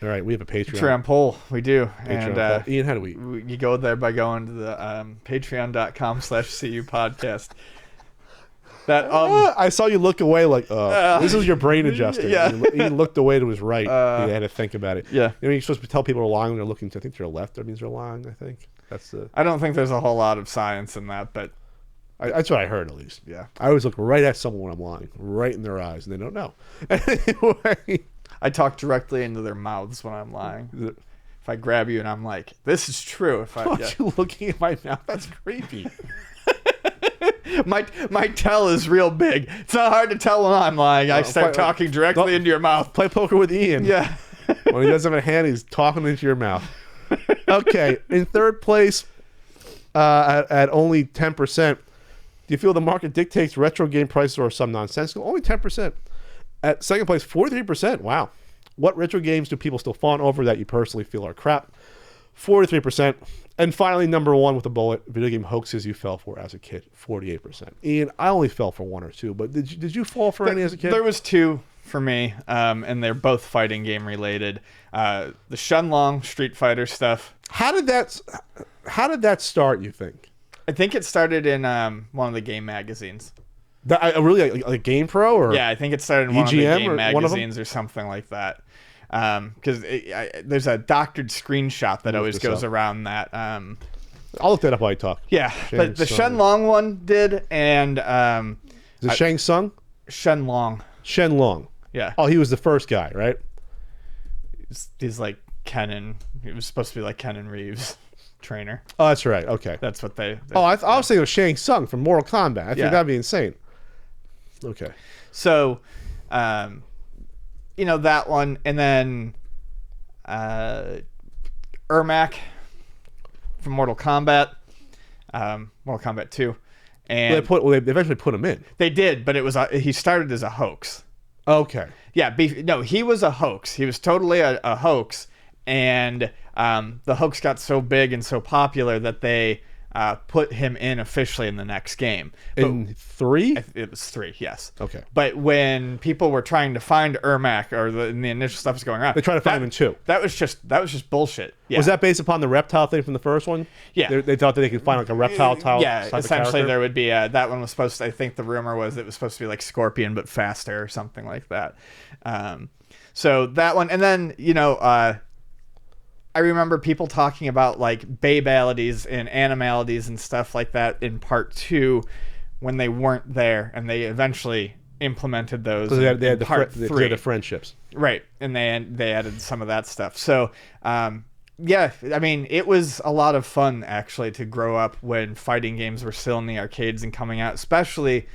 All right, we have a Patreon. Patreon poll. We do. Patreon And poll. Ian, how do we? You go there by going to the patreon.com/CU podcast. That I saw you look away like, this is your brain adjusting. Yeah. He looked away to his right. He had to think about it. Yeah. You know, you're supposed to tell people are lying when they're looking to, I think, to their left. That means they're lying, I think. That's the. I don't think there's a whole lot of science in that, but That's what I heard, at least. yeah. I always look right at someone when I'm lying, right in their eyes, and they don't know. Anyway. I talk directly into their mouths when I'm lying. If I grab you and I'm like, this is true. If I, Aren't you looking at my mouth? That's creepy. my tell is real big. It's not hard to tell when I'm lying. I start talking directly into your mouth. Play poker with Ian. Yeah. When he doesn't have a hand, he's talking into your mouth. Okay, in third place, at only 10%, do you feel the market dictates retro game prices or some nonsensical? Only 10%. At second place, 43%. Wow. What retro games do people still fawn over that you personally feel are crap? 43%. And finally, number one with a bullet, video game hoaxes you fell for as a kid. 48%. Ian, I only fell for one or two, but did you fall for any as a kid? There was two for me, and they're both fighting game related. The Shenlong Street Fighter stuff. How did that start, you think? I think it started in one of the game magazines. Really, like Game Pro? Or Yeah, I think it started in one of the EGM game or one of them? magazines or something like that. Because there's a doctored screenshot that always goes around that. I'll look that up while you talk. Yeah, but the Shenlong one did, and Is it Shang Tsung? Shenlong. Shenlong. Yeah. Oh, he was the first guy, right? He's like Kenan. He was supposed to be like Kenan Reeves' trainer. Oh, that's right. Okay. That's what they Oh, I was thinking of Shang Tsung from Mortal Kombat. I think that'd be insane. Okay. So, that one, and then Ermac from Mortal Kombat, Mortal Kombat 2, and They eventually put him in. they did, but it was he started as a hoax. Okay. Yeah, no, he was a hoax. He was totally a hoax, and the hoax got so big and so popular that they put him in officially in the next game. In 3? It was 3, yes. Okay. But when people were trying to find Ermac, or the initial stuff was going around, They tried to find him in 2. That was just bullshit. Yeah. Was that based upon the reptile thing from the first one? Yeah. They thought that they could find like a reptile type Yeah, of essentially character? there would be that one was supposed to, I think the rumor was it was supposed to be like Scorpion but faster or something like that. So that one, and then I remember people talking about like babalities and animalities and stuff like that in part 2 when they weren't there, and they eventually implemented those. They had in part 3. they had the friendships. Right, and they added some of that stuff. So, yeah, I mean, it was a lot of fun, actually, to grow up when fighting games were still in the arcades and coming out. Especially,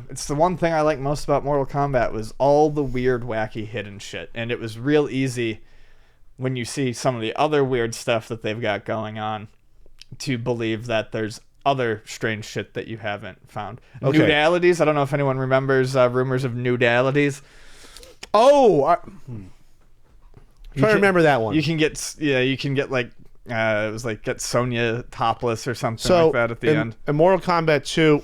it's the one thing I like most about Mortal Kombat was all the weird, wacky, hidden shit. And it was real easy when you see some of the other weird stuff that they've got going on to believe that there's other strange shit that you haven't found. Okay. Nudalities, I don't know if anyone remembers rumors of nudalities. Oh, trying to remember that one. You can get like it was like get Sonya topless or something So like that at the end. In Mortal Kombat 2,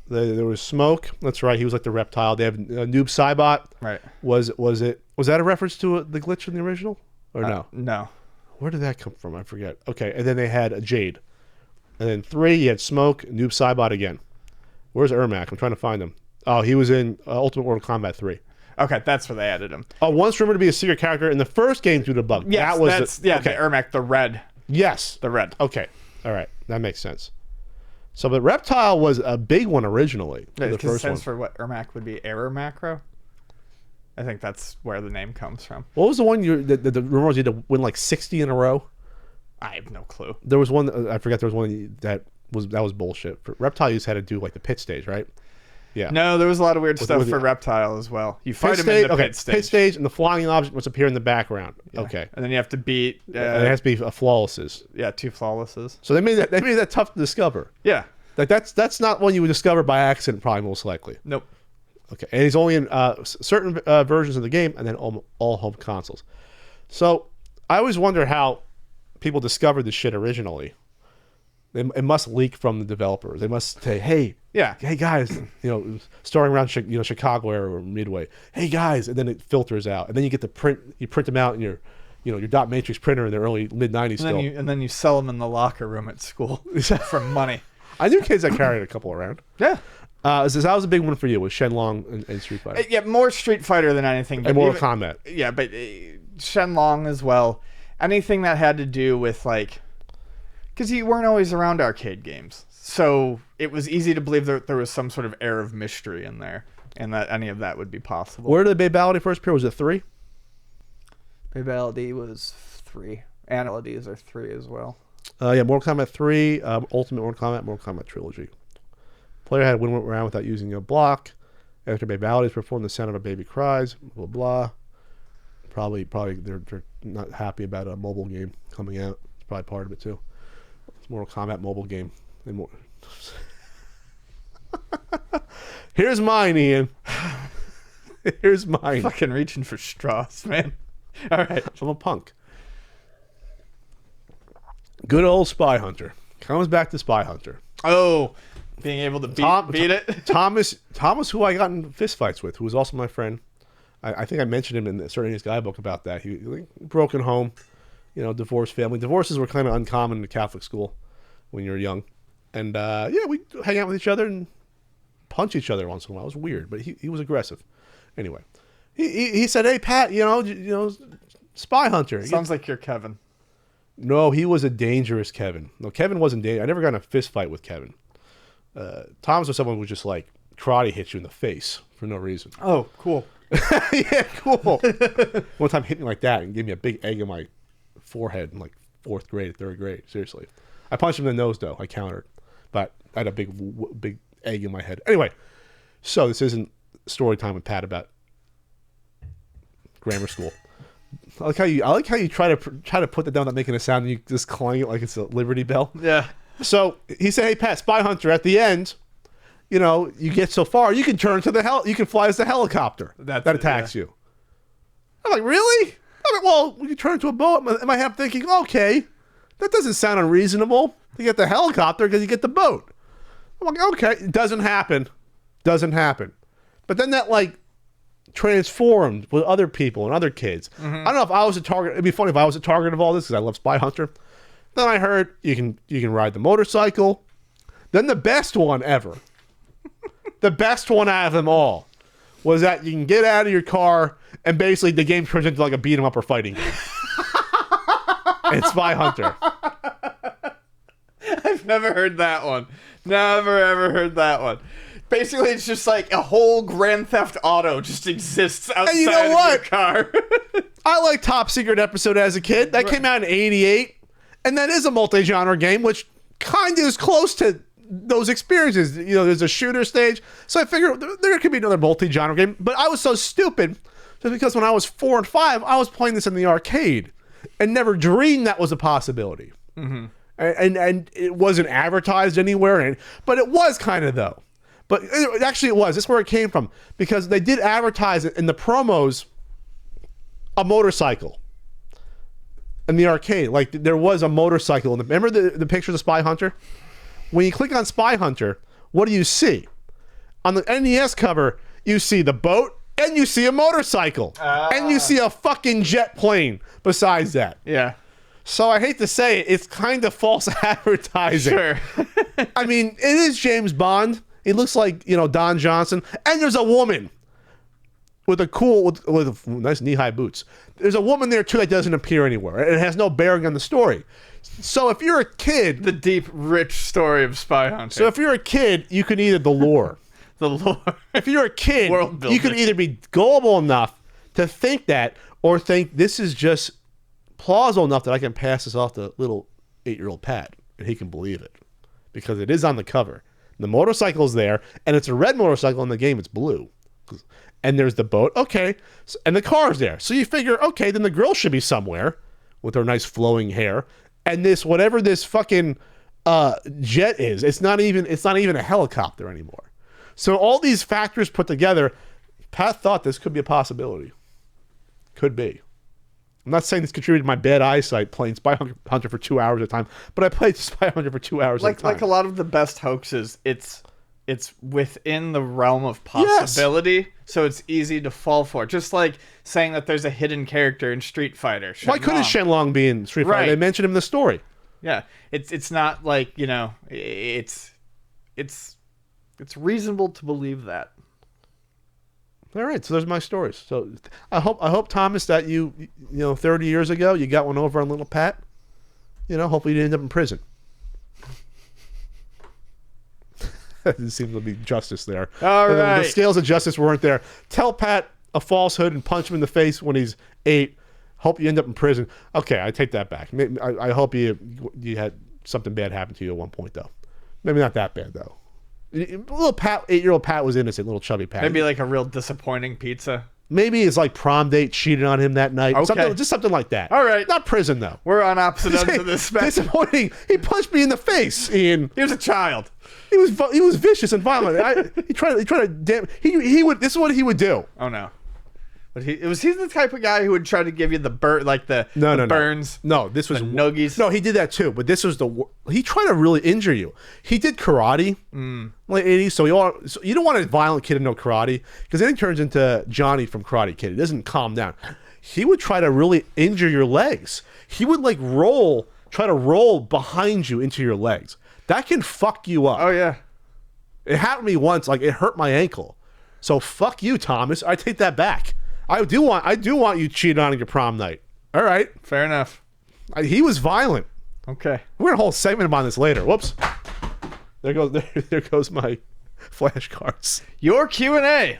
there was Smoke. That's right. He was like the reptile. They have Noob Saibot. Right. Was that a reference to the glitch in the original or no? No. Where did that come from? I forget. Okay, and then they had a Jade. And then 3, you had Smoke, Noob Saibot again. Where's Ermac? I'm trying to find him. Oh, he was in Ultimate Mortal Kombat 3. Okay, that's where they added him. Oh, once rumored to be a secret character in the first game due to bug. Yes, that was the okay. Ermac, the red. Yes. The red. Okay. All right. That makes sense. So, but Reptile was a big one originally. Yeah, The because it first stands one. for what Ermac would be error macro. I think that's where the name comes from. What was the one the rumor was you had to win like 60 in a row? I have no clue. There was one, I forget, there was one that was bullshit. For Reptile, you just had to do like the pit stage, right? Yeah. No, there was a lot of weird stuff with for the- Reptile as well. You Pit fight him stage, in the okay, pit stage. Pit stage, and the flying object must appear in the background. Yeah. Okay. And then you have to beat And it has to be flawlesses. 2 flawlesses. So they made that tough to discover. Yeah. Like that's not one you would discover by accident, probably most likely. Nope. Okay, and he's only in certain versions of the game, and then all home consoles. So I always wonder how people discovered this shit originally. It must leak from the developers. They must say, "Hey, Yeah. hey guys," starting around Chicago or Midway. "Hey guys," and then it filters out, and then you get the print. You print them out in your your dot matrix printer in the early mid '90s. And then you sell them in the locker room at school for money. I knew kids that carried a couple around. Yeah. That was a big one for you with Shenlong and Street Fighter. Yeah, more Street Fighter than anything. And Mortal Kombat. Yeah, but Shenlong as well. Anything that had to do with like, because you weren't always around arcade games, so it was easy to believe that there was some sort of air of mystery in there, and that any of that would be possible. Where did the Babality first appear? Was it 3? Babality was 3. Analyses are 3 as well. Yeah, Mortal Kombat 3, Ultimate Mortal Kombat Trilogy. Player had to win around without using a block. After Babalities perform the sound of a baby cries, blah blah. Probably they're not happy about a mobile game coming out. It's probably part of it too. It's Mortal Kombat mobile game. And more. Here's mine, Ian. Here's mine. Fucking reaching for straws, man. All right. I'm a punk. Good old Spy Hunter. Comes back to Spy Hunter. Oh, being able to beat it. Thomas, who I got in fistfights with, who was also my friend. I think I mentioned him in the Certain Guidebook about that. He broken home, divorced family. Divorces were kind of uncommon in the Catholic school when you were young. And we hang out with each other and punch each other once in a while. It was weird, but he was aggressive. Anyway, he said, "Hey Pat, Spy Hunter." Sounds like you're Kevin. No, he was a dangerous Kevin. No, Kevin wasn't dangerous. I never got in a fist fight with Kevin. Thomas was someone who would just like karate hit you in the face for no reason. Oh, cool. Yeah, cool. One time hit me like that and gave me a big egg in my forehead in like 4th grade, 3rd grade. Seriously. I punched him in the nose though. I countered. But I had a big egg in my head. Anyway, so this isn't story time with Pat about grammar school. I like how you try to put that down without making a sound and you just clang it like it's a Liberty Bell. Yeah. So he said, "Hey Pat, Spy Hunter, at the end, you get so far, you can turn to you can fly as the helicopter that attacks you." I'm like, "Really?" I'm like, "Well, when you turn into a boat," in my head thinking, "Okay, that doesn't sound unreasonable. You get the helicopter because you get the boat." I'm like, "Okay, it doesn't happen. But then that like transformed with other people and other kids. I don't know if I was a target. It'd be funny if I was a target of all this because I love Spy Hunter. Then I heard you can ride the motorcycle. Then the best one ever, the best one out of them all, was that you can get out of your car and basically the game turns into like a beat 'em up or fighting game. It's Spy Hunter. I've never heard that one. Never ever heard that one. Basically, it's just like a whole Grand Theft Auto just exists outside of your car. I like Top Secret Episode as a kid. That came out in '88. And that is a multi-genre game, which kind of is close to those experiences. There's a shooter stage. So I figured there could be another multi-genre game. But I was so stupid just because when I was 4 and 5, I was playing this in the arcade and never dreamed that was a possibility. Mm-hmm. And it wasn't advertised anywhere. But it was kind of, though. But actually it was. That's where it came from. Because they did advertise it in the promos, a motorcycle. In the arcade, like there was a motorcycle. Remember the pictures of Spy Hunter? When you click on Spy Hunter, what do you see? On the NES cover, you see the boat and you see a motorcycle. And you see a fucking jet plane besides that. Yeah. So I hate to say it, it's kind of false advertising. Sure. I mean, it is James Bond. He looks like, Don Johnson. And there's a woman with with nice knee-high boots. There's a woman there, too, that doesn't appear anywhere. And it has no bearing on the story. So if you're a kid... The deep, rich story of Spy Hunter. So if you're a kid, you can either... The lore. The lore. If you're a kid, you can either be gullible enough to think that, or think this is just plausible enough that I can pass this off to little 8-year-old Pat, and he can believe it. Because it is on the cover. The motorcycle's there, and it's a red motorcycle. In the game, it's blue. And there's the boat, okay, and the car's there. So you figure, okay, then the girl should be somewhere with her nice flowing hair. And this, whatever this fucking jet is, it's not even a helicopter anymore. So all these factors put together, Pat thought this could be a possibility. Could be. I'm not saying this contributed to my bad eyesight playing Spy Hunter for 2 hours at a time, but I played Spy Hunter for 2 hours at a time. Like a lot of the best hoaxes, it's it's within the realm of possibility, so it's easy to fall for. Just like saying that there's a hidden character in Street Fighter. Why couldn't Shenlong be in Street Fighter? Right. They mentioned him in the story. Yeah, it's not like, you know, it's reasonable to believe that. All right, so there's my stories. So I hope Thomas, that you 30 years ago you got one over on little Pat. You know, hopefully you didn't end up in prison. There seems to be justice there. All right. The scales of justice weren't there. Tell Pat a falsehood and punch him in the face when he's 8. Hope you end up in prison. Okay, I take that back. I hope you had something bad happen to you at one point, though. Maybe not that bad, though. Little Pat, 8-year-old Pat was innocent, little chubby Pat. Maybe like a real disappointing pizza. Maybe his like prom date cheated on him that night. Okay. Just something like that. All right. Not prison, though. We're on opposite ends of this spectrum. Disappointing. He punched me in the face, Ian. He was a child. He was vicious and violent. He tried to damn. He would. This is what he would do. Oh no. But he's the type of guy who would try to give you the burns. No, this was noogies. No, he did that too. But this was he tried to really injure you. He did karate, late 80s. So you don't want a violent kid to know karate, because then he turns into Johnny from Karate Kid. He doesn't calm down. He would try to really injure your legs. He would like try to roll behind you into your legs. That can fuck you up. Oh yeah. It happened to me once. Like, it hurt my ankle. So fuck you, Thomas. I take that back. I do want you cheated on your prom night. All right. Fair enough. He was violent. Okay. We're gonna hold a segment on this later. Whoops. There goes my flashcards. Your Q&A.